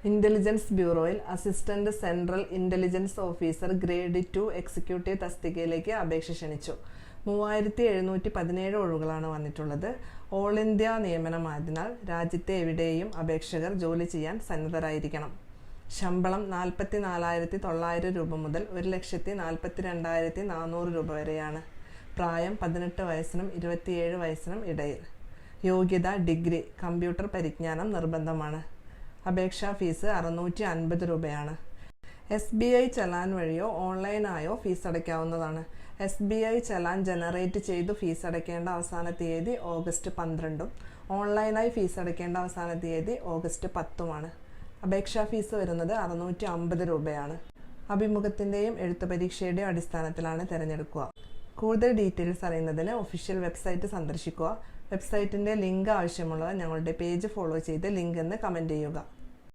Intelligence ബ്യൂറോയിൽ assistant central intelligence officer grade 2 executive തസ്തികയിലേക്ക് അപേക്ഷ ക്ഷണിച്ചു. 3717 ഒഴിവുകളാണ് വന്നിട്ടുള്ളത്. ഓൾ ഇന്ത്യ നിയമനമായതിനാൽ രാജ്യത്തെ എവിടെയും അപേക്ഷകർ ജോലി ചെയ്യാൻ സന്നദ്ധരായിരിക്കണം. ശമ്പളം 44,900 രൂപ മുതൽ 1,42,400 രൂപ വരെയാണ്. പ്രായം 18 വയസ്സിനും 27 വയസ്സിനും ഇടയിൽ. യോഗ്യത ഡിഗ്രി, കമ്പ്യൂട്ടർ പരിജ്ഞാനം നിർബന്ധമാണ്. അപേക്ഷാ ഫീസ് 650 രൂപയാണ്. SBI ചലാൻ വഴിയോ ഓൺലൈനായോ ഫീസ് അടയ്ക്കാവുന്നതാണ്. SBI ചലാൻ ജനറേറ്റ് ചെയ്തു ഫീസ് അടയ്ക്കേണ്ട അവസാന തീയതി ഓഗസ്റ്റ് 12 ഓൺലൈനായി ഫീസ് അടയ്ക്കേണ്ട അവസാന തീയതി ഓഗസ്റ്റ് 10 അപേക്ഷാ ഫീസ് വരുന്നത് 650 രൂപയാണ്. അഭിമുഖത്തിൻ്റെയും എഴുത്തു പരീക്ഷയുടെയും അടിസ്ഥാനത്തിലാണ് തിരഞ്ഞെടുക്കുക. കൂടുതൽ ഡീറ്റെയിൽസ് അറിയുന്നതിന് ഒഫീഷ്യൽ വെബ്സൈറ്റ് സന്ദർശിക്കുക. വെബ്സൈറ്റിൻ്റെ ലിങ്ക് ആവശ്യമുള്ളവർ ഞങ്ങളുടെ പേജ് ഫോളോ ചെയ്ത് ലിങ്ക് എന്ന് കമൻറ്റ് ചെയ്യുക.